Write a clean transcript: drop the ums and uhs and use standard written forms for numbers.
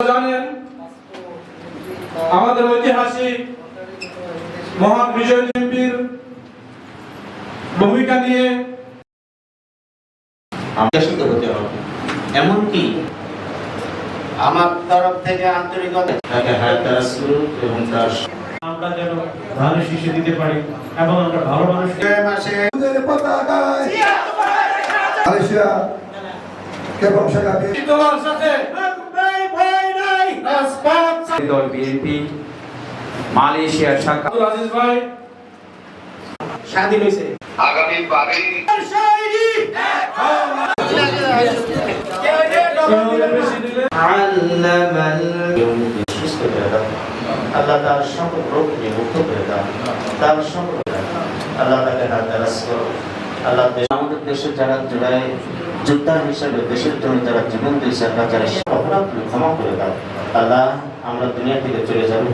জানেন আমাদের ঐতিহাসিক মহান বিজয় দিবসের ভূমিকা নিয়ে আন্তরিক হতে হবে, এমনকি আমার তরফ থেকে আন্তরিকতা তাকে হায়াতারা শুরু এবং তার আমরা যেন ধানের শীষে দিতে পারি এবং আমরা ভালো মানুষ মাসে মালয়েশিয়া কেবল সেখানে তোমার সাথে দল বিএনপি মালয়েশিয়ার সাক্ষাৎ আব্দুল আজিজ ভাই স্বাধীন হয়েছে আগামী 12 সুস্থ করে দাও আল্লাহ, তার সকল রোগ থেকে মুক্ত করে দাও, তার সকল আল্লাহ তাকে হায়াতারা করো। আল্লাহ আমাদের দেশের যারা জুলাই যোদ্ধা হিসেবে দেশের জন্য যারা জীবন দিয়েছে, আল্লাহ যারা অপরাধ ক্ষমা করে দাও। আল্লাহ, আমরা দুনিয়া থেকে চলে যাবো,